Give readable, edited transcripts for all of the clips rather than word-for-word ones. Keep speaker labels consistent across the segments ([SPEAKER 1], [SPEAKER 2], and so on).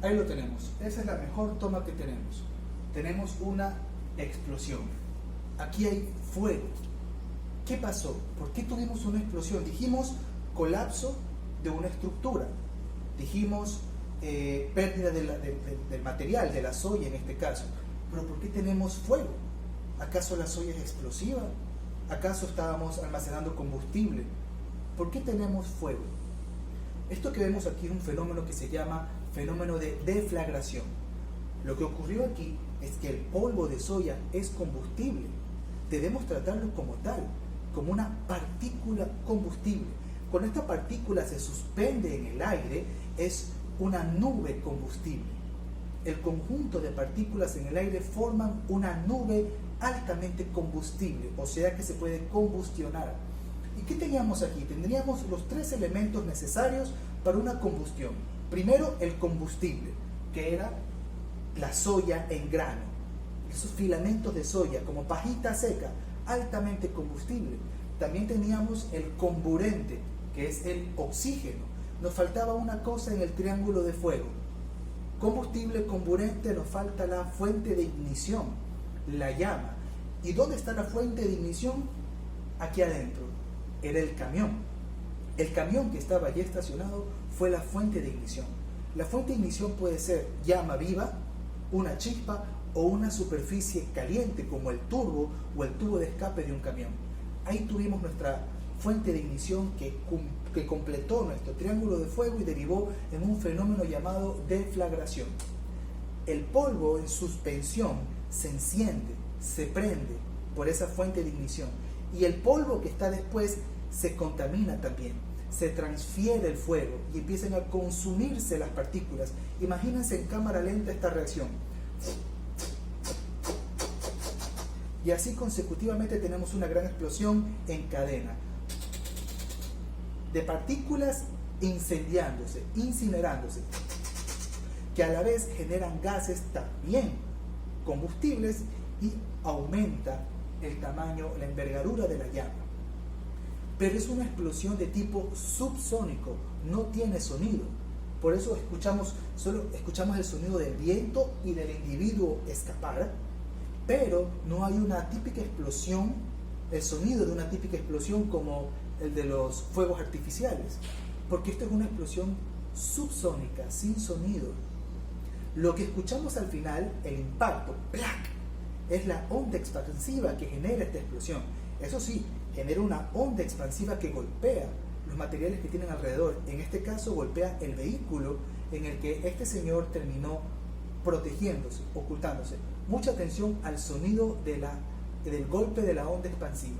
[SPEAKER 1] Ahí lo tenemos. Esa es la mejor toma que tenemos. Tenemos una explosión. Aquí hay fuego. ¿Qué pasó? ¿Por qué tuvimos una explosión? Dijimos colapso de una estructura. Dijimos pérdida del material, de la soya en este caso. Pero ¿por qué tenemos fuego? ¿Acaso la soya es explosiva? ¿Acaso estábamos almacenando combustible? ¿Por qué tenemos fuego? Esto que vemos aquí es un fenómeno que se llama fenómeno de deflagración. Lo que ocurrió aquí es que el polvo de soya es combustible. Debemos tratarlo como tal, como una partícula combustible. Cuando esta partícula se suspende en el aire, es una nube combustible. El conjunto de partículas en el aire forman una nube altamente combustible, o sea que se puede combustionar. ¿Y qué teníamos aquí? Tendríamos los tres elementos necesarios para una combustión. Primero, el combustible, que era la soya en grano. Esos filamentos de soya, como pajita seca, altamente combustible. También teníamos el comburente, que es el oxígeno. Nos faltaba una cosa en el triángulo de fuego. Combustible, comburente, nos falta la fuente de ignición, la llama. ¿Y dónde está la fuente de ignición? Aquí adentro. Era el camión. El camión que estaba allí estacionado fue la fuente de ignición. La fuente de ignición puede ser llama viva, una chispa o una superficie caliente como el turbo o el tubo de escape de un camión. Ahí tuvimos nuestra fuente de ignición que completó nuestro triángulo de fuego y derivó en un fenómeno llamado deflagración. El polvo en suspensión se enciende, se prende por esa fuente de ignición, y el polvo que está después se contamina también, se transfiere el fuego y empiezan a consumirse las partículas. Imagínense en cámara lenta esta reacción. Y así consecutivamente tenemos una gran explosión en cadena de partículas incendiándose, incinerándose, que a la vez generan gases también combustibles y aumenta el tamaño, la envergadura de la llama. Pero es una explosión de tipo subsónico, no tiene sonido. Por eso solo escuchamos el sonido del viento y del individuo escapar, pero no hay una típica explosión, el sonido de una típica explosión como el de los fuegos artificiales, porque esto es una explosión subsónica, sin sonido. Lo que escuchamos al final, el impacto, ¡plac!, es la onda expansiva que genera esta explosión. Eso sí, genera una onda expansiva que golpea los materiales que tienen alrededor. En este caso golpea el vehículo en el que este señor terminó protegiéndose, ocultándose. Mucha atención al sonido del golpe de la onda expansiva.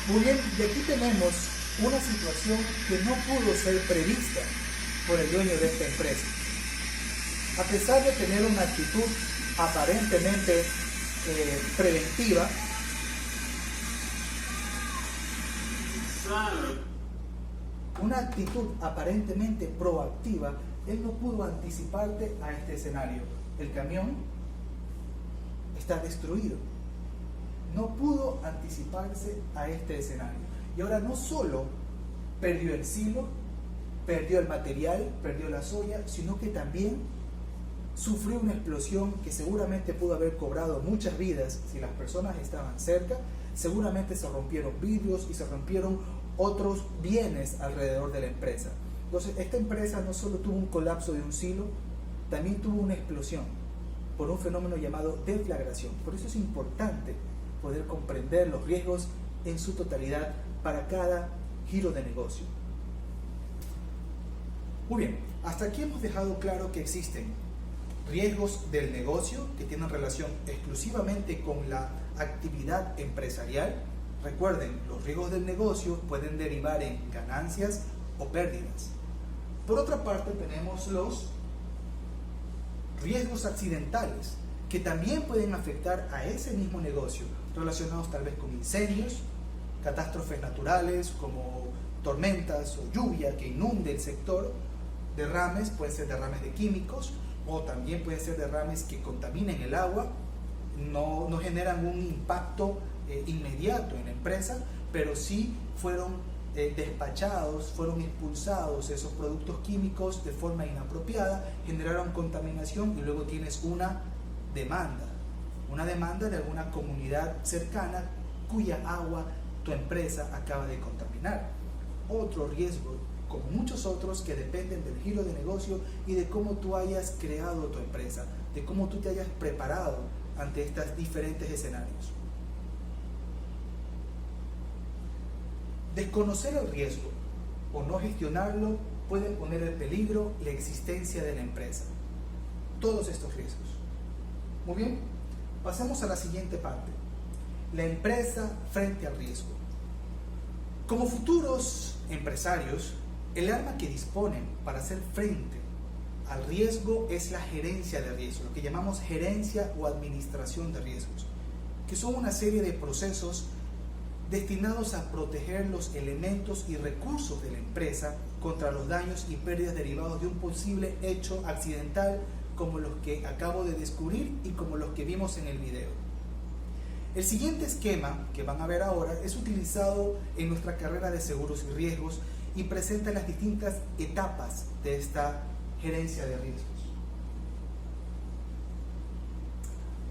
[SPEAKER 1] Muy bien, y aquí tenemos una situación que no pudo ser prevista por el dueño de esta empresa. A pesar de tener una actitud aparentemente preventiva, una actitud aparentemente proactiva, él no pudo anticiparte a este escenario. El camión está destruido. No pudo anticiparse a este escenario. Y ahora no solo perdió el silo, perdió el material, perdió la soya, sino que también sufrió una explosión que seguramente pudo haber cobrado muchas vidas si las personas estaban cerca. Seguramente se rompieron vidrios y se rompieron otros bienes alrededor de la empresa. Entonces, esta empresa no solo tuvo un colapso de un silo, también tuvo una explosión por un fenómeno llamado deflagración. Por eso es importante poder comprender los riesgos en su totalidad para cada giro de negocio. Muy bien, hasta aquí hemos dejado claro que existen riesgos del negocio que tienen relación exclusivamente con la actividad empresarial. Recuerden, los riesgos del negocio pueden derivar en ganancias o pérdidas. Por otra parte, tenemos los riesgos accidentales que también pueden afectar a ese mismo negocio, relacionados tal vez con incendios, catástrofes naturales como tormentas o lluvia que inunde el sector, derrames, pueden ser derrames de químicos o también pueden ser derrames que contaminen el agua, no generan un impacto inmediato en la empresa, pero sí fueron despachados, fueron expulsados esos productos químicos de forma inapropiada, generaron contaminación y luego tienes una demanda de alguna comunidad cercana cuya agua tu empresa acaba de contaminar. Otro riesgo, como muchos otros, que dependen del giro de negocio y de cómo tú hayas creado tu empresa, de cómo tú te hayas preparado ante estos diferentes escenarios. Desconocer el riesgo o no gestionarlo puede poner en peligro la existencia de la empresa. Todos estos riesgos. Muy bien, pasemos a la siguiente parte. La empresa frente al riesgo. Como futuros empresarios, el arma que disponen para hacer frente al riesgo es la gerencia de riesgo, lo que llamamos gerencia o administración de riesgos, que son una serie de procesos destinados a proteger los elementos y recursos de la empresa contra los daños y pérdidas derivados de un posible hecho accidental como los que acabo de descubrir y como los que vimos en el video. El siguiente esquema que van a ver ahora es utilizado en nuestra carrera de seguros y riesgos y presenta las distintas etapas de esta gerencia de riesgos.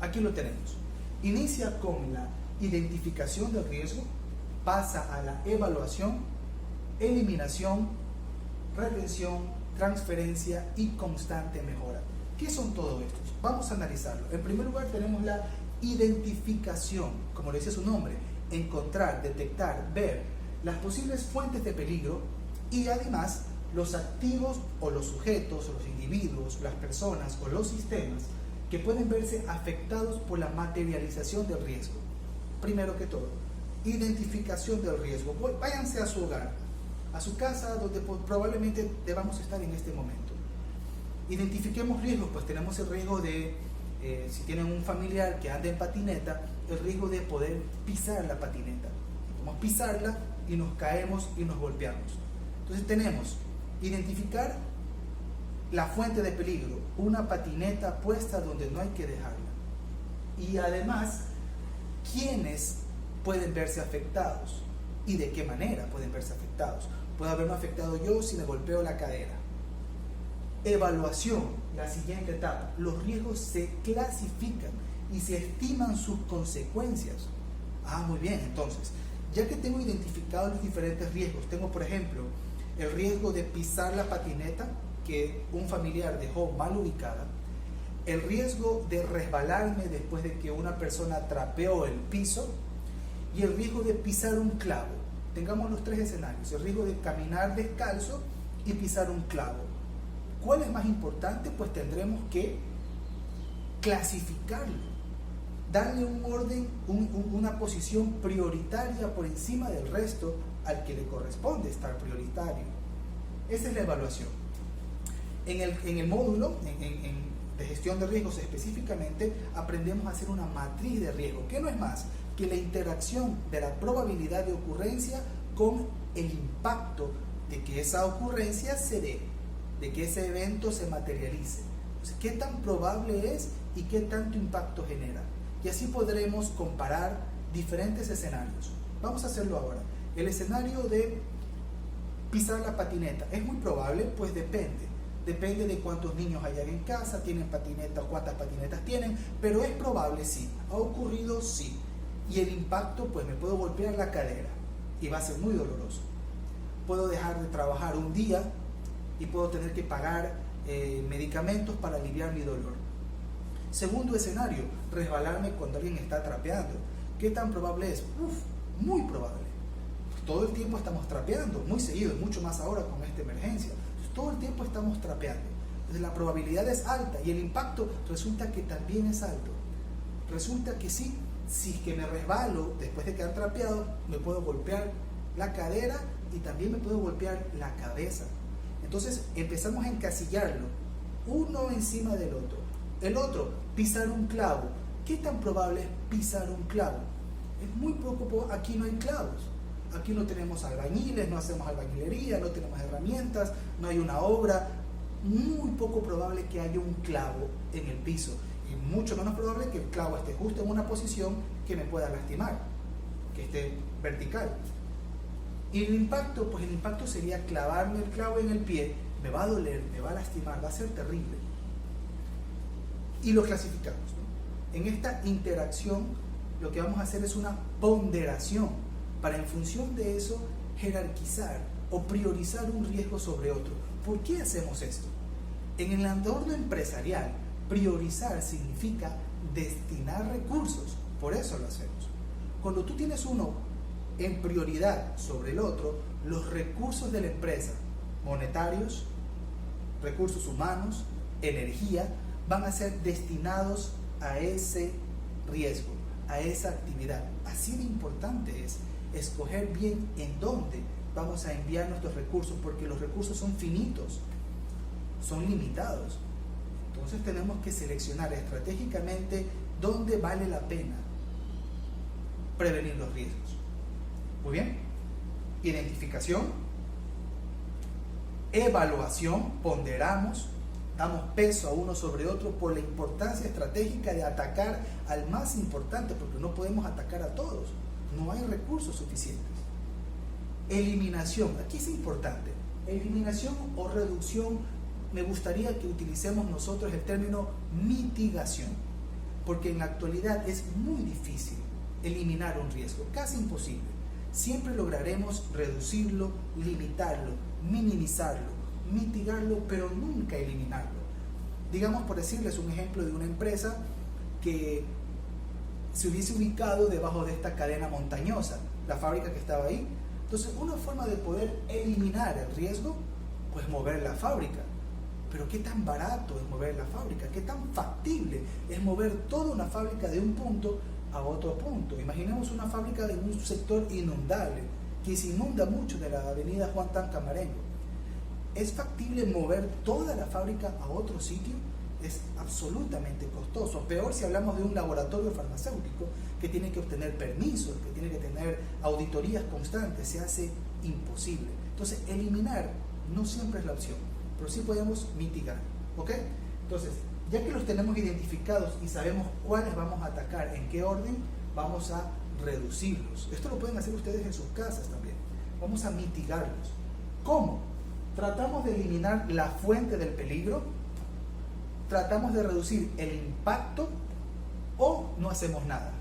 [SPEAKER 1] Aquí lo tenemos. Inicia con la identificación del riesgo, pasa a la evaluación, eliminación, retención, transferencia y constante mejora. ¿Qué son todos estos? Vamos a analizarlo. En primer lugar tenemos la identificación, como le dice su nombre, encontrar, detectar, ver las posibles fuentes de peligro y además los activos o los sujetos, los individuos, las personas o los sistemas que pueden verse afectados por la materialización del riesgo. Primero que todo, identificación del riesgo. Váyanse a su hogar, a su casa donde probablemente debamos estar en este momento. Identifiquemos riesgos, pues tenemos el riesgo de, si tienen un familiar que anda en patineta, el riesgo de poder pisar la patineta. Podemos pisarla y nos caemos y nos golpeamos. Entonces tenemos identificar la fuente de peligro, una patineta puesta donde no hay que dejarla. Y además, ¿quiénes pueden verse afectados? ¿Y de qué manera pueden verse afectados? ¿Puedo haberme afectado yo si me golpeo la cadera? Evaluación, la siguiente etapa. Los riesgos se clasifican y se estiman sus consecuencias. Muy bien, entonces, ya que tengo identificados los diferentes riesgos, tengo por ejemplo el riesgo de pisar la patineta que un familiar dejó mal ubicada, el riesgo de resbalarme después de que una persona trapeó el piso y el riesgo de pisar un clavo. Tengamos los tres escenarios, el riesgo de caminar descalzo y pisar un clavo. ¿Cuál es más importante? Pues tendremos que clasificarlo, darle un orden, una posición prioritaria por encima del resto al que le corresponde estar prioritario. Esa es la evaluación. En el módulo de gestión de riesgos específicamente aprendemos a hacer una matriz de riesgo, que no es más que la interacción de la probabilidad de ocurrencia con el impacto de que esa ocurrencia se dé, de que ese evento se materialice. Entonces, ¿qué tan probable es y qué tanto impacto genera? Y así podremos comparar diferentes escenarios. Vamos a hacerlo ahora. El escenario de pisar la patineta, ¿es muy probable? Pues depende. Depende de cuántos niños hayan en casa, tienen patineta, cuántas patinetas tienen, pero es probable, sí. ¿Ha ocurrido? Sí. Y el impacto, pues me puedo golpear la cadera y va a ser muy doloroso. Puedo dejar de trabajar un día y puedo tener que pagar medicamentos para aliviar mi dolor. Segundo escenario, resbalarme cuando alguien está trapeando. ¿Qué tan probable es? Muy probable. Todo el tiempo estamos trapeando, muy seguido, mucho más ahora con esta emergencia. Todo el tiempo estamos trapeando. Entonces la probabilidad es alta y el impacto resulta que también es alto. Resulta que sí, si es que me resbalo después de que han trapeado, me puedo golpear la cadera y también me puedo golpear la cabeza. Entonces empezamos a encasillarlo, uno encima del otro. El otro, pisar un clavo. ¿Qué tan probable es pisar un clavo? Es muy poco, aquí no hay clavos. Aquí no tenemos albañiles, no hacemos albañilería, no tenemos herramientas, no hay una obra. Muy poco probable que haya un clavo en el piso. y mucho menos probable que el clavo esté justo en una posición que me pueda lastimar, que esté vertical. Y el impacto, pues el impacto sería clavarme el clavo en el pie, me va a doler, me va a lastimar, va a ser terrible. Y lo clasificamos, ¿no? En esta interacción lo que vamos a hacer es una ponderación para, en función de eso, jerarquizar o priorizar un riesgo sobre otro. ¿Por qué hacemos esto? En el entorno empresarial, priorizar significa destinar recursos, por eso lo hacemos. Cuando tú tienes uno en prioridad sobre el otro, los recursos de la empresa, monetarios, recursos humanos, energía, van a ser destinados a ese riesgo, a esa actividad. Así de importante es escoger bien en dónde vamos a enviar nuestros recursos, porque los recursos son finitos, son limitados. Entonces tenemos que seleccionar estratégicamente dónde vale la pena prevenir los riesgos. Muy bien, identificación, evaluación, ponderamos, damos peso a uno sobre otro por la importancia estratégica de atacar al más importante, porque no podemos atacar a todos, no hay recursos suficientes. Eliminación, aquí es importante, eliminación o reducción, me gustaría que utilicemos nosotros el término mitigación, porque en la actualidad es muy difícil eliminar un riesgo, casi imposible. Siempre lograremos reducirlo, limitarlo, minimizarlo, mitigarlo, pero nunca eliminarlo. Digamos, por decirles un ejemplo de una empresa que se hubiese ubicado debajo de esta cadena montañosa, la fábrica que estaba ahí. Entonces, una forma de poder eliminar el riesgo, pues mover la fábrica. Pero ¿qué tan barato es mover la fábrica? ¿Qué tan factible es mover toda una fábrica de un punto a otro punto? Imaginemos una fábrica de un sector inundable, que se inunda mucho de la avenida Juan Tan Camarengo. ¿Es factible mover toda la fábrica a otro sitio? Es absolutamente costoso. Peor si hablamos de un laboratorio farmacéutico que tiene que obtener permisos, que tiene que tener auditorías constantes, se hace imposible. Entonces, eliminar no siempre es la opción, pero sí podemos mitigar, ¿ok? Entonces, ya que los tenemos identificados y sabemos cuáles vamos a atacar, en qué orden, vamos a reducirlos. Esto lo pueden hacer ustedes en sus casas también. Vamos a mitigarlos. ¿Cómo? Tratamos de eliminar la fuente del peligro, tratamos de reducir el impacto o no hacemos nada.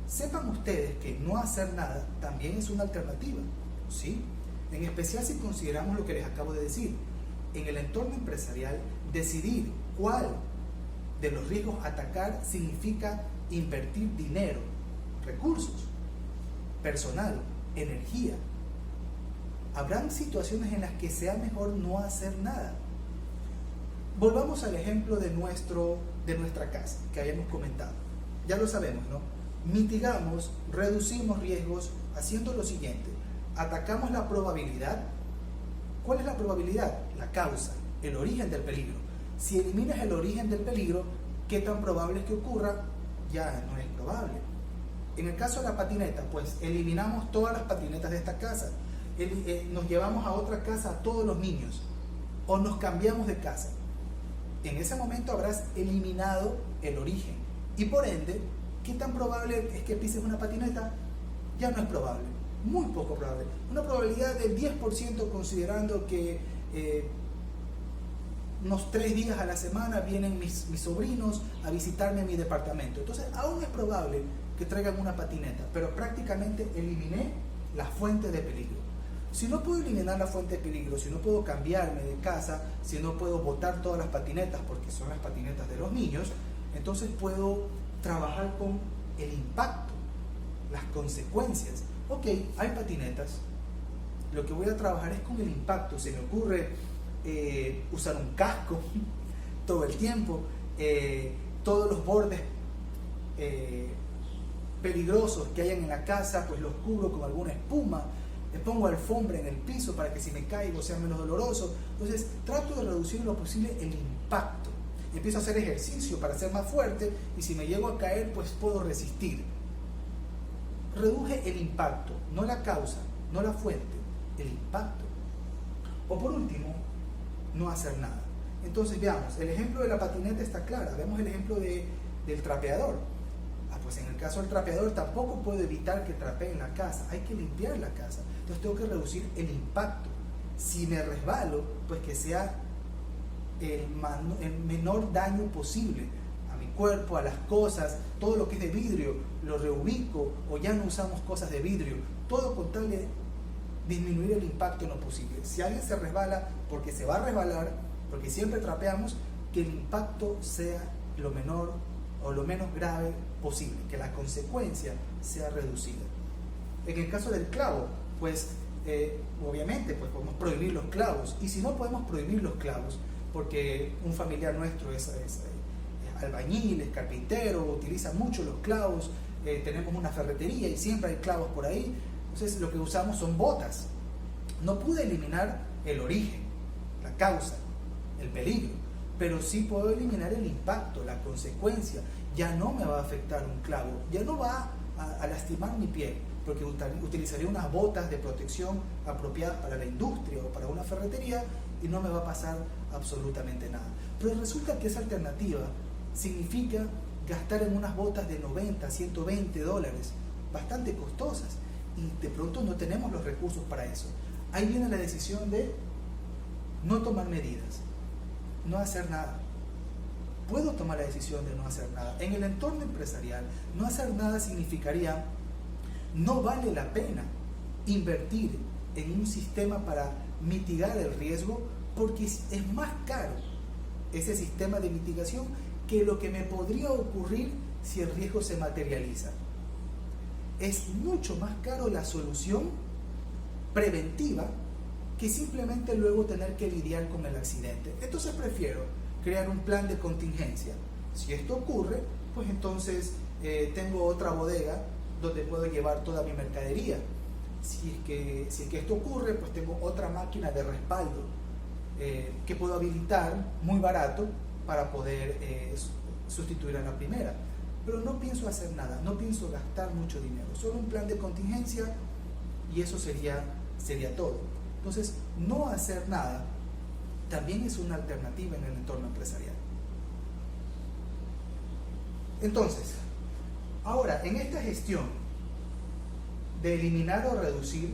[SPEAKER 1] Sepan ustedes que no hacer nada también es una alternativa, ¿sí? En especial si consideramos lo que les acabo de decir. En el entorno empresarial, decidir cuál de los riesgos atacar significa invertir dinero, recursos, personal, energía. Habrán situaciones en las que sea mejor no hacer nada. Volvamos al ejemplo de nuestra casa que habíamos comentado. Ya lo sabemos, ¿no? Mitigamos, reducimos riesgos haciendo lo siguiente. Atacamos la probabilidad. ¿Cuál es la probabilidad? La causa, el origen del peligro. Si eliminas el origen del peligro, ¿qué tan probable es que ocurra? Ya no es probable. En el caso de la patineta, pues eliminamos todas las patinetas de esta casa. Nos llevamos a otra casa a todos los niños o nos cambiamos de casa. En ese momento habrás eliminado el origen y por ende, ¿qué tan probable es que pises una patineta? Ya no es probable, muy poco probable. Una probabilidad del 10% considerando que unos 3 días a la semana vienen mis sobrinos a visitarme en mi departamento. Entonces aún es probable que traigan una patineta, pero prácticamente eliminé la fuente de peligro. Si no puedo eliminar la fuente de peligro, si no puedo cambiarme de casa, si no puedo botar todas las patinetas porque son las patinetas de los niños, entonces puedo trabajar con el impacto, las consecuencias. Ok, hay patinetas, lo que voy a trabajar es con el impacto. Se me ocurre usar un casco todo el tiempo, todos los bordes peligrosos que hayan en la casa, pues los cubro con alguna espuma. Le pongo alfombra en el piso para que si me caigo sea menos doloroso. Entonces trato de reducir lo posible el impacto. Empiezo a hacer ejercicio para ser más fuerte y si me llego a caer pues puedo resistir. Reduje el impacto, no la causa, no la fuente, el impacto. O por último, no hacer nada. Entonces veamos, el ejemplo de la patineta está clara. Vemos el ejemplo de del trapeador. Pues en el caso del trapeador tampoco puedo evitar que trapee en la casa, hay que limpiar la casa, entonces tengo que reducir el impacto. Si me resbalo, pues que sea el menor daño posible a mi cuerpo, a las cosas, todo lo que es de vidrio, lo reubico o ya no usamos cosas de vidrio, todo con tal de disminuir el impacto en lo posible. Si alguien se resbala, porque se va a resbalar, porque siempre trapeamos, que el impacto sea lo menor o lo menos grave posible, que la consecuencia sea reducida. En el caso del clavo, pues obviamente pues podemos prohibir los clavos, y si no podemos prohibir los clavos, porque un familiar nuestro es albañil, es carpintero, utiliza mucho los clavos, tenemos una ferretería y siempre hay clavos por ahí, entonces lo que usamos son botas. No pude eliminar el origen, la causa, el peligro, pero sí puedo eliminar el impacto, la consecuencia. Ya no me va a afectar un clavo, ya no va a lastimar mi piel, porque utilizaría unas botas de protección apropiadas para la industria o para una ferretería y no me va a pasar absolutamente nada. Pero resulta que esa alternativa significa gastar en unas botas de 90, 120 dólares, bastante costosas, y de pronto no tenemos los recursos para eso. Ahí viene la decisión de no tomar medidas, no hacer nada. Puedo tomar la decisión de no hacer nada. En el entorno empresarial, no hacer nada significaría no vale la pena invertir en un sistema para mitigar el riesgo, porque es más caro ese sistema de mitigación que lo que me podría ocurrir si el riesgo se materializa. Es mucho más caro la solución preventiva que simplemente luego tener que lidiar con el accidente. Entonces prefiero crear un plan de contingencia. Si esto ocurre, pues entonces tengo otra bodega donde puedo llevar toda mi mercadería. Si es que esto ocurre, pues tengo otra máquina de respaldo que puedo habilitar muy barato para poder sustituir a la primera. Pero no pienso hacer nada, no pienso gastar mucho dinero, solo un plan de contingencia, y eso sería todo. Entonces, no hacer nada también es una alternativa en el entorno empresarial. Entonces, ahora, en esta gestión de eliminar o reducir,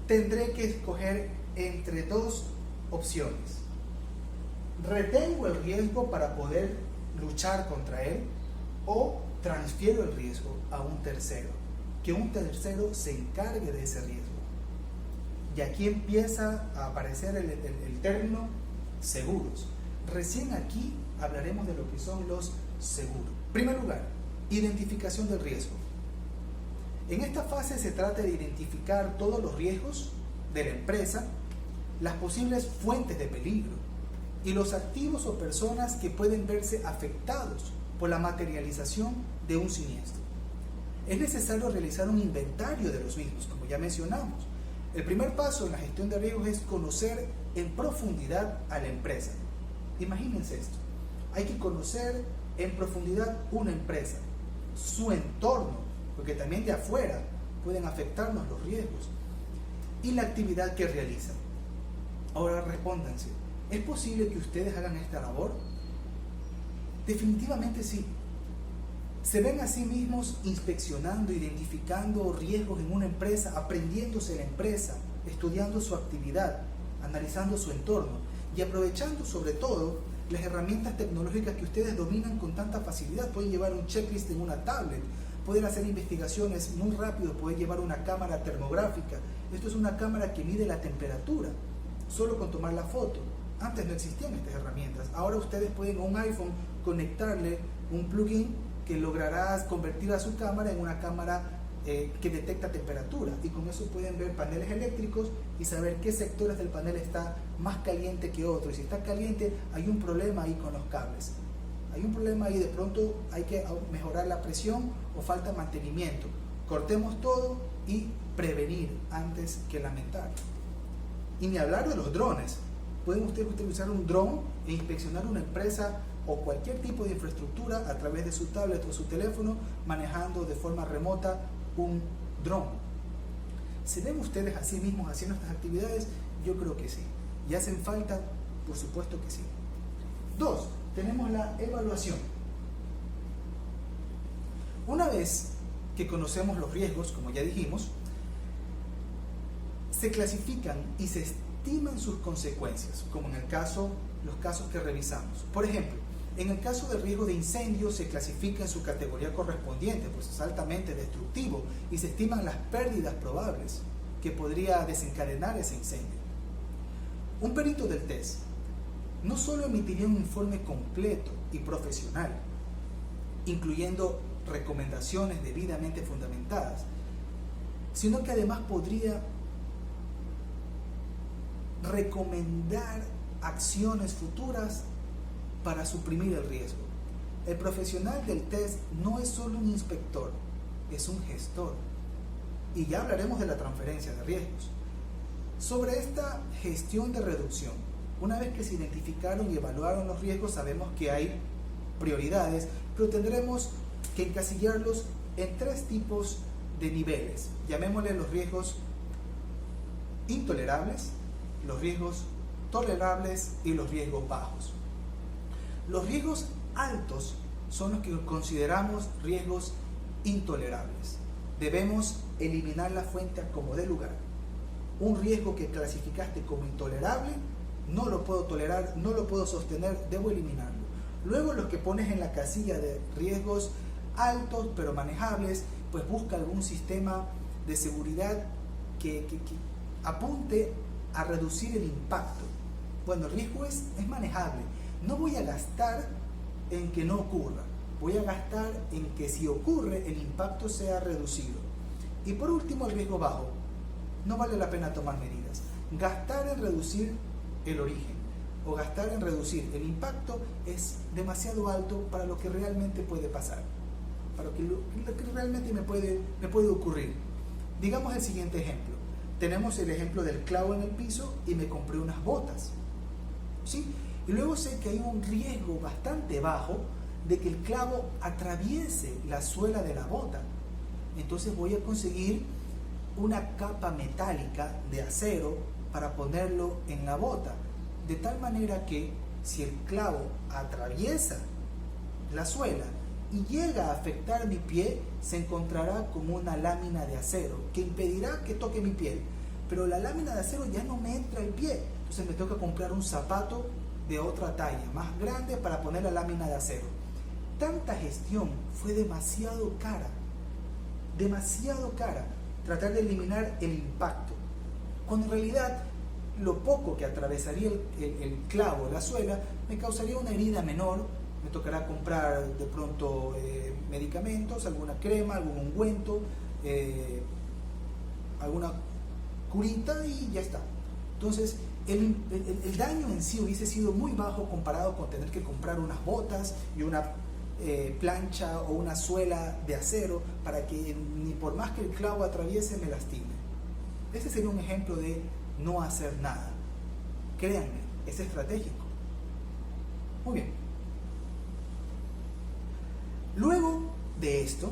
[SPEAKER 1] tendré que escoger entre dos opciones. ¿Retengo el riesgo para poder luchar contra él, o transfiero el riesgo a un tercero? Que un tercero se encargue de ese riesgo. Y aquí empieza a aparecer el término seguros. Recién aquí hablaremos de lo que son los seguros. En primer lugar, identificación del riesgo. En esta fase se trata de identificar todos los riesgos de la empresa, las posibles fuentes de peligro y los activos o personas que pueden verse afectados por la materialización de un siniestro. Es necesario realizar un inventario de los mismos, como ya mencionamos. El primer paso en la gestión de riesgos es conocer en profundidad a la empresa. Imagínense esto. Hay que conocer en profundidad una empresa, su entorno, porque también de afuera pueden afectarnos los riesgos, y la actividad que realizan. Ahora respóndanse, ¿es posible que ustedes hagan esta labor? Definitivamente sí. ¿Se ven a sí mismos inspeccionando, identificando riesgos en una empresa, aprendiéndose la empresa, estudiando su actividad, analizando su entorno y aprovechando sobre todo las herramientas tecnológicas que ustedes dominan con tanta facilidad? Pueden llevar un checklist en una tablet, pueden hacer investigaciones muy rápido, pueden llevar una cámara termográfica. Esto es una cámara que mide la temperatura, solo con tomar la foto. Antes no existían estas herramientas. Ahora ustedes pueden a un iPhone conectarle un plugin que logrará convertir a su cámara en una cámara que detecta temperatura, y con eso pueden ver paneles eléctricos y saber qué sectores del panel está más caliente que otro, y si está caliente hay un problema ahí con los cables, hay un problema ahí, de pronto hay que mejorar la presión o falta mantenimiento. Cortemos todo y prevenir antes que lamentar. Y ni hablar de los drones. Pueden ustedes utilizar un dron e inspeccionar una empresa o cualquier tipo de infraestructura a través de su tablet o su teléfono, manejando de forma remota un dron. ¿Se ven ustedes a sí mismos haciendo estas actividades? Yo creo que sí. ¿Y hacen falta? Por supuesto que sí. 2. Tenemos la evaluación. Una vez que conocemos los riesgos, como ya dijimos, se clasifican y se estiman sus consecuencias, como en los casos que revisamos. Por ejemplo, en el caso del riesgo de incendio se clasifica en su categoría correspondiente, pues es altamente destructivo y se estiman las pérdidas probables que podría desencadenar ese incendio. Un perito del TES no solo emitiría un informe completo y profesional, incluyendo recomendaciones debidamente fundamentadas, sino que además podría recomendar acciones futuras para suprimir el riesgo. El profesional del TES no es solo un inspector, es un gestor. Y ya hablaremos de la transferencia de riesgos. Sobre esta gestión de reducción, una vez que se identificaron y evaluaron los riesgos, sabemos que hay prioridades, pero tendremos que encasillarlos en 3 tipos de niveles. Llamémosle los riesgos intolerables, los riesgos tolerables y los riesgos bajos. Los riesgos altos son los que consideramos riesgos intolerables. Debemos eliminar la fuente a como dé lugar. Un riesgo que clasificaste como intolerable, no lo puedo tolerar, no lo puedo sostener, debo eliminarlo. Luego los que pones en la casilla de riesgos altos pero manejables, pues busca algún sistema de seguridad que apunte a reducir el impacto. Bueno, el riesgo es manejable. No voy a gastar en que no ocurra. Voy a gastar en que si ocurre el impacto sea reducido. Y por último, el riesgo bajo. No vale la pena tomar medidas. Gastar en reducir el origen o gastar en reducir el impacto es demasiado alto para lo que realmente puede pasar, para lo que realmente me puede ocurrir. Digamos el siguiente ejemplo. Tenemos el ejemplo del clavo en el piso y me compré unas botas, ¿sí? Y luego sé que hay un riesgo bastante bajo de que el clavo atraviese la suela de la bota. Entonces voy a conseguir una capa metálica de acero para ponerlo en la bota, de tal manera que si el clavo atraviesa la suela y llega a afectar mi pie, se encontrará con una lámina de acero que impedirá que toque mi piel, pero la lámina de acero ya no me entra al pie, entonces me tengo que comprar un zapato de otra talla, más grande, para poner la lámina de acero. Tanta gestión fue demasiado cara, tratar de eliminar el impacto, cuando en realidad lo poco que atravesaría el clavo, la suela, me causaría una herida menor. Me tocará comprar de pronto medicamentos, alguna crema, algún ungüento, alguna curita y ya está. Entonces el daño en sí hubiese sido muy bajo comparado con tener que comprar unas botas y una plancha o una suela de acero para que ni por más que el clavo atraviese me lastime. Ese sería un ejemplo de no hacer nada. Créanme, es estratégico. Muy bien. Luego de esto,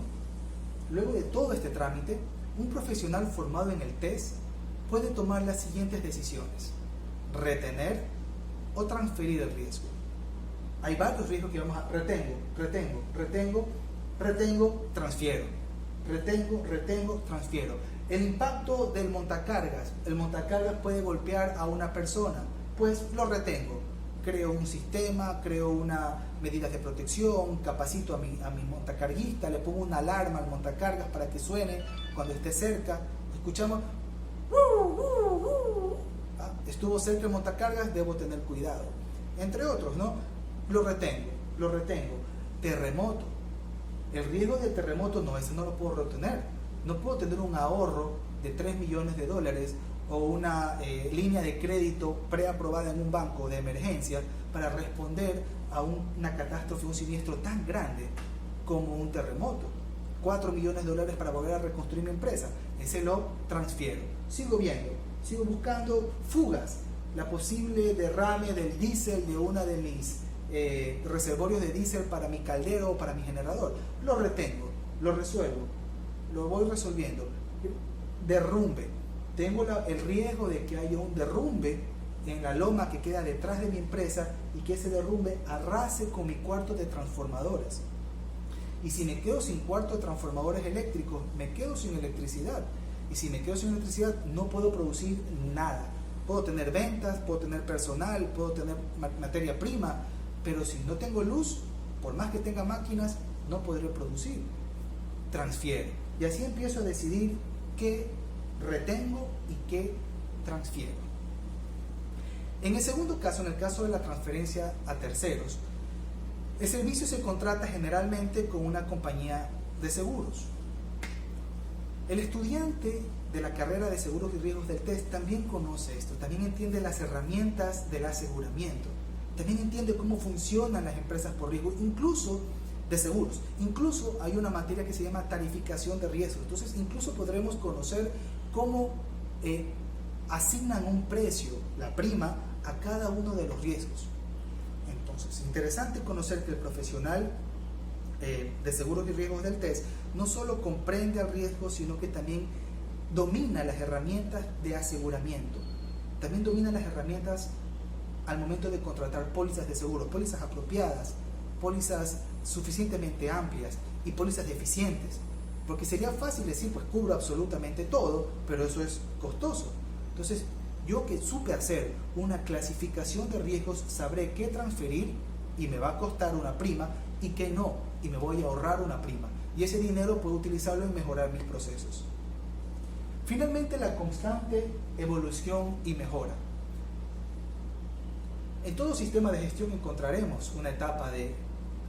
[SPEAKER 1] luego de todo este trámite, un profesional formado en el TES puede tomar las siguientes decisiones: retener o transferir el riesgo. Hay varios riesgos que vamos a retengo, transfiero. Retengo, transfiero. El impacto del montacargas. El montacargas puede golpear a una persona, pues lo retengo. Creo un sistema, creo una medidas de protección, capacito a mi montacarguista, le pongo una alarma al montacargas para que suene cuando esté cerca. Escuchamos, estuvo cerca el montacargas, debo tener cuidado. Entre otros, ¿no? Lo retengo. Terremoto. El riesgo de terremoto ese no lo puedo retener. No puedo tener un ahorro de $3 millones o una línea de crédito preaprobada en un banco de emergencia para responder a una catástrofe, un siniestro tan grande como un terremoto. $4 millones para volver a reconstruir mi empresa. Ese lo transfiero. Sigo buscando fugas. La posible derrame del diésel de una de mis reservorios de diésel para mi caldero o para mi generador. Lo retengo, lo resuelvo, lo voy resolviendo. Derrumbe. Tengo el riesgo de que haya un derrumbe en la loma que queda detrás de mi empresa y que ese derrumbe arrase con mi cuarto de transformadores. Y si me quedo sin cuarto de transformadores eléctricos, me quedo sin electricidad. Y si me quedo sin electricidad, no puedo producir nada. Puedo tener ventas, puedo tener personal, puedo tener materia prima, pero si no tengo luz, por más que tenga máquinas, no podré producir. Transfiero. Y así empiezo a decidir qué retengo y qué transfiero. En el segundo caso, en el caso de la transferencia a terceros, el servicio se contrata generalmente con una compañía de seguros. El estudiante de la carrera de seguros y riesgos del TES también conoce esto, también entiende las herramientas del aseguramiento, también entiende cómo funcionan las empresas por riesgo, incluso de seguros. Incluso hay una materia que se llama tarificación de riesgos. Entonces, incluso podremos conocer cómo asignan un precio, la prima, a cada uno de los riesgos. Entonces, interesante conocer que el profesional de seguros y riesgos del TES no solo comprende el riesgo, sino que también domina las herramientas de aseguramiento. También domina las herramientas al momento de contratar pólizas de seguro, pólizas apropiadas, pólizas suficientemente amplias y pólizas eficientes. Porque sería fácil decir, pues cubro absolutamente todo, pero eso es costoso. Entonces, yo que supe hacer una clasificación de riesgos, sabré qué transferir y me va a costar una prima y qué no, y me voy a ahorrar una prima. Y ese dinero puedo utilizarlo en mejorar mis procesos. Finalmente, la constante evolución y mejora. En todo sistema de gestión encontraremos una etapa de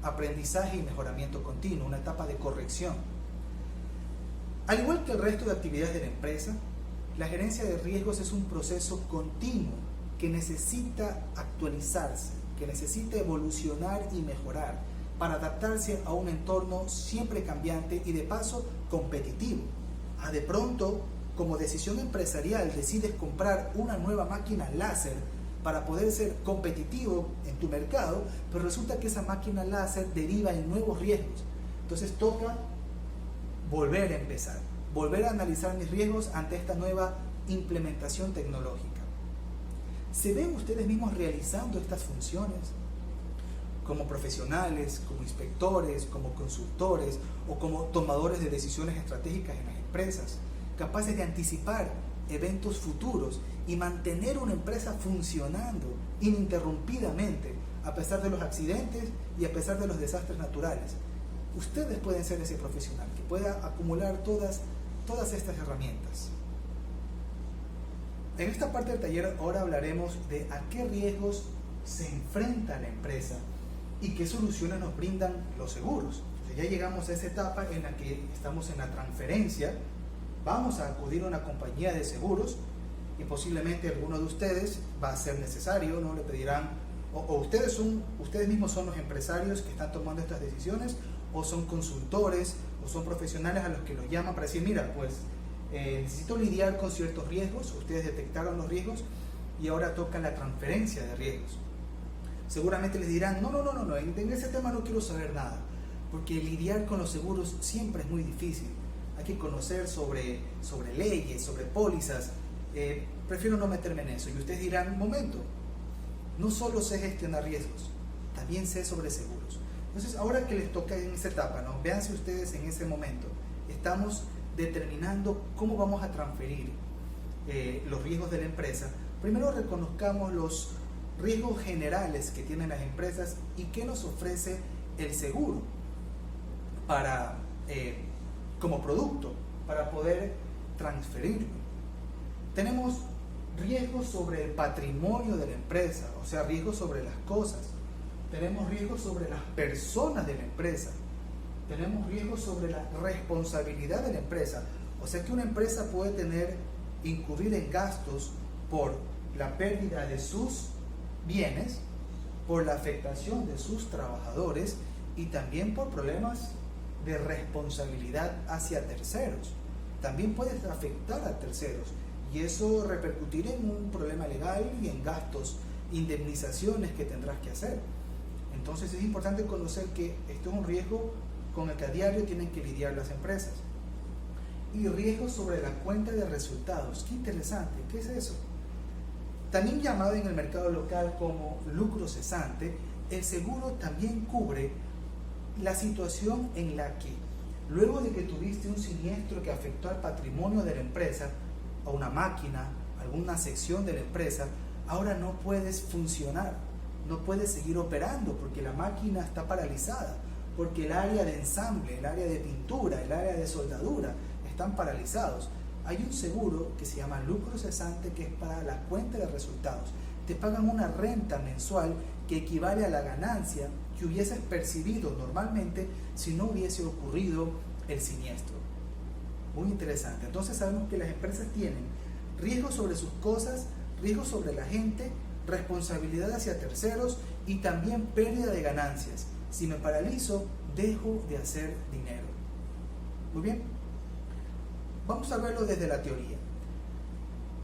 [SPEAKER 1] aprendizaje y mejoramiento continuo, una etapa de corrección. Al igual que el resto de actividades de la empresa, la gerencia de riesgos es un proceso continuo que necesita actualizarse, que necesita evolucionar y mejorar para adaptarse a un entorno siempre cambiante y de paso competitivo. De pronto, como decisión empresarial, decides comprar una nueva máquina láser para poder ser competitivo en tu mercado, pero resulta que esa máquina láser deriva en nuevos riesgos. Entonces toca volver a empezar, volver a analizar mis riesgos ante esta nueva implementación tecnológica. ¿Se ven ustedes mismos realizando estas funciones? Como profesionales, como inspectores, como consultores o como tomadores de decisiones estratégicas en las empresas, capaces de anticipar eventos futuros y mantener una empresa funcionando ininterrumpidamente a pesar de los accidentes y a pesar de los desastres naturales. Ustedes pueden ser ese profesional que pueda acumular todas estas herramientas. En esta parte del taller ahora hablaremos de a qué riesgos se enfrenta la empresa y qué soluciones nos brindan los seguros. Entonces ya llegamos a esa etapa en la que estamos en la transferencia. Vamos a acudir a una compañía de seguros y posiblemente alguno de ustedes va a ser necesario, ¿no? Le pedirán, o ustedes mismos son los empresarios que están tomando estas decisiones, o son consultores, o son profesionales a los que los llaman para decir, mira, pues necesito lidiar con ciertos riesgos, ustedes detectaron los riesgos y ahora toca la transferencia de riesgos. Seguramente les dirán, no, en ese tema no quiero saber nada, porque lidiar con los seguros siempre es muy difícil. Hay que conocer sobre leyes, sobre pólizas, prefiero no meterme en eso. Y ustedes dirán, un momento, no solo sé gestionar riesgos, también sé sobre seguros. Entonces, ahora que les toca en esa etapa, ¿no? Véanse ustedes en ese momento, estamos determinando cómo vamos a transferir los riesgos de la empresa. Primero reconozcamos los riesgos generales que tienen las empresas y qué nos ofrece el seguro para como producto para poder transferirlo. Tenemos riesgos sobre el patrimonio de la empresa, o sea, riesgos sobre las cosas. Tenemos riesgos sobre las personas de la empresa. Tenemos riesgos sobre la responsabilidad de la empresa. O sea que una empresa puede incurrir en gastos por la pérdida de sus bienes, por la afectación de sus trabajadores y también por problemas de responsabilidad hacia terceros. También puede afectar a terceros y eso repercutir en un problema legal y en gastos, indemnizaciones que tendrás que hacer. Entonces es importante conocer que esto es un riesgo con el que a diario tienen que lidiar las empresas. Y riesgos sobre la cuenta de resultados. Qué interesante, ¿qué es eso? También llamado en el mercado local como lucro cesante, el seguro también cubre la situación en la que luego de que tuviste un siniestro que afectó al patrimonio de la empresa, a una máquina, alguna sección de la empresa, ahora no puedes funcionar, no puedes seguir operando porque la máquina está paralizada, porque el área de ensamble, el área de pintura, el área de soldadura están paralizados. Hay un seguro que se llama lucro cesante, que es para la cuenta de resultados. Te pagan una renta mensual que equivale a la ganancia que hubieses percibido normalmente si no hubiese ocurrido el siniestro. Muy interesante. Entonces sabemos que las empresas tienen riesgos sobre sus cosas, riesgos sobre la gente, responsabilidad hacia terceros y también pérdida de ganancias. Si me paralizo, dejo de hacer dinero. Muy bien. Vamos a verlo desde la teoría.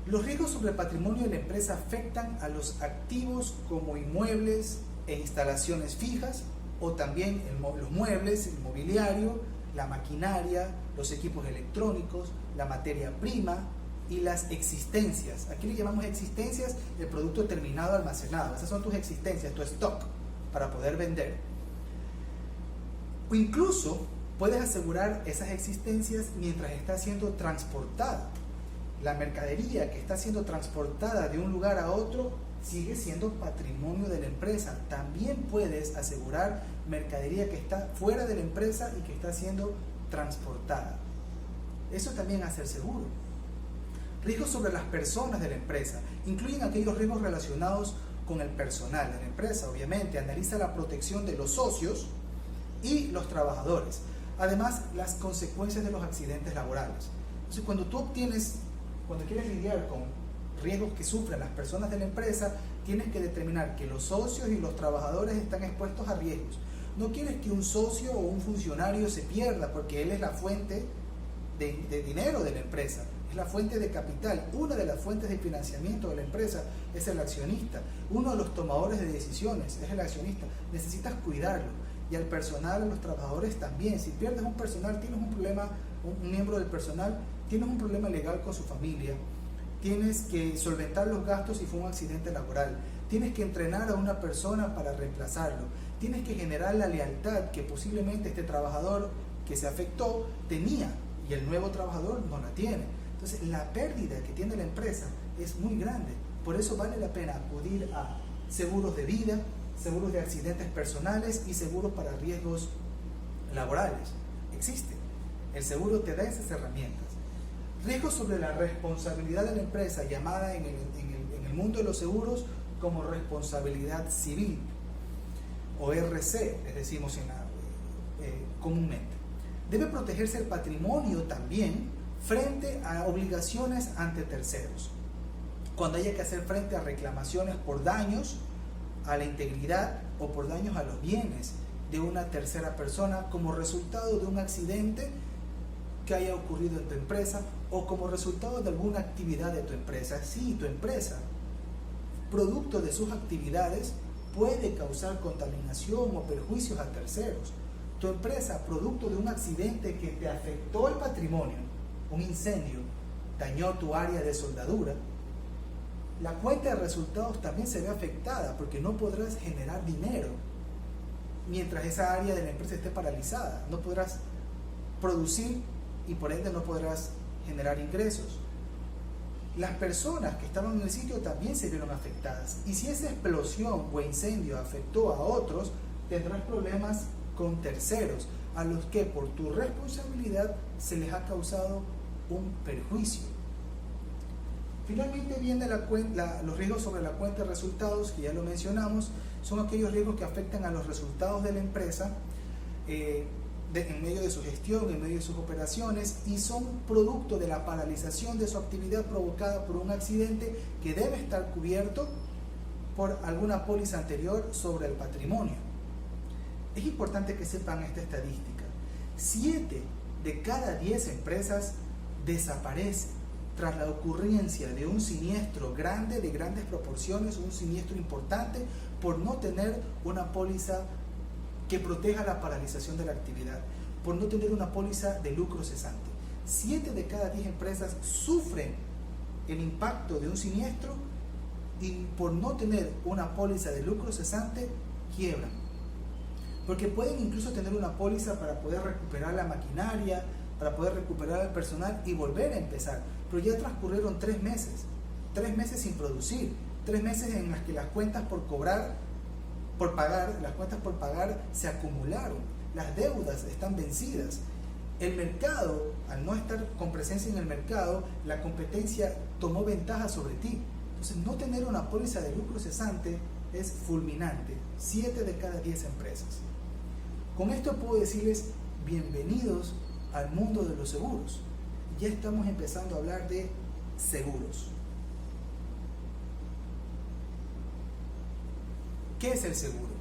[SPEAKER 1] Los riesgos sobre el patrimonio de la empresa afectan a los activos como inmuebles e instalaciones fijas, o también los muebles, el mobiliario, la maquinaria, los equipos electrónicos, la materia prima y las existencias. Aquí le llamamos existencias el producto terminado almacenado. Esas son tus existencias, tu stock para poder vender. O incluso puedes asegurar esas existencias mientras está siendo transportada. La mercadería que está siendo transportada de un lugar a otro sigue siendo patrimonio de la empresa. También puedes asegurar mercadería que está fuera de la empresa y que está siendo transportada. Eso también hace el seguro. Riesgos sobre las personas de la empresa. Incluyen aquellos riesgos relacionados con el personal de la empresa. Obviamente, analiza la protección de los socios y los trabajadores. Además, las consecuencias de los accidentes laborales. Entonces, cuando quieres lidiar con riesgos que sufren las personas de la empresa, tienes que determinar que los socios y los trabajadores están expuestos a riesgos. No quieres que un socio o un funcionario se pierda porque él es la fuente de dinero de la empresa, es la fuente de capital. Una de las fuentes de financiamiento de la empresa es el accionista. Uno de los tomadores de decisiones es el accionista. Necesitas cuidarlo. Y al personal, a los trabajadores también. Si pierdes un personal, tienes un problema, un miembro del personal, tienes un problema legal con su familia, tienes que solventar los gastos si fue un accidente laboral, tienes que entrenar a una persona para reemplazarlo, tienes que generar la lealtad que posiblemente este trabajador que se afectó tenía y el nuevo trabajador no la tiene. Entonces la pérdida que tiene la empresa es muy grande. Por eso vale la pena acudir a seguros de vida, seguros de accidentes personales y seguros para riesgos laborales. Existe. El seguro te da esas herramientas. Riesgos sobre la responsabilidad de la empresa, llamada en el mundo de los seguros como responsabilidad civil, o RC, les decimos comúnmente. Debe protegerse el patrimonio también frente a obligaciones ante terceros. Cuando haya que hacer frente a reclamaciones por daños a la integridad o por daños a los bienes de una tercera persona como resultado de un accidente que haya ocurrido en tu empresa o como resultado de alguna actividad de tu empresa. Si tu empresa, producto de sus actividades, puede causar contaminación o perjuicios a terceros. Tu empresa, producto de un accidente que te afectó el patrimonio, un incendio, dañó tu área de soldadura, la cuenta de resultados también se ve afectada porque no podrás generar dinero mientras esa área de la empresa esté paralizada. No podrás producir y por ende no podrás generar ingresos. Las personas que estaban en el sitio también se vieron afectadas. Y si esa explosión o incendio afectó a otros, tendrás problemas con terceros, a los que por tu responsabilidad se les ha causado un perjuicio. Finalmente viene los riesgos sobre la cuenta de resultados, que ya lo mencionamos. Son aquellos riesgos que afectan a los resultados de la empresa en medio de su gestión, en medio de sus operaciones, y son producto de la paralización de su actividad provocada por un accidente que debe estar cubierto por alguna póliza anterior sobre el patrimonio. Es importante que sepan esta estadística. 7 de cada 10 empresas desaparecen tras la ocurrencia de un siniestro grande, de grandes proporciones, un siniestro importante, por no tener una póliza que proteja la paralización de la actividad, por no tener una póliza de lucro cesante. 7 de cada 10 empresas sufren el impacto de un siniestro y por no tener una póliza de lucro cesante, quiebran. Porque pueden incluso tener una póliza para poder recuperar la maquinaria, para poder recuperar el personal y volver a empezar. Pero ya transcurrieron 3 meses sin producir, 3 meses en las que las cuentas por pagar se acumularon, las deudas están vencidas. El mercado, al no estar con presencia en el mercado, la competencia tomó ventaja sobre ti. Entonces, no tener una póliza de lucro cesante es fulminante. 7 de cada 10 empresas. Con esto puedo decirles bienvenidos al mundo de los seguros. Ya estamos empezando a hablar de seguros. ¿Qué es el seguro?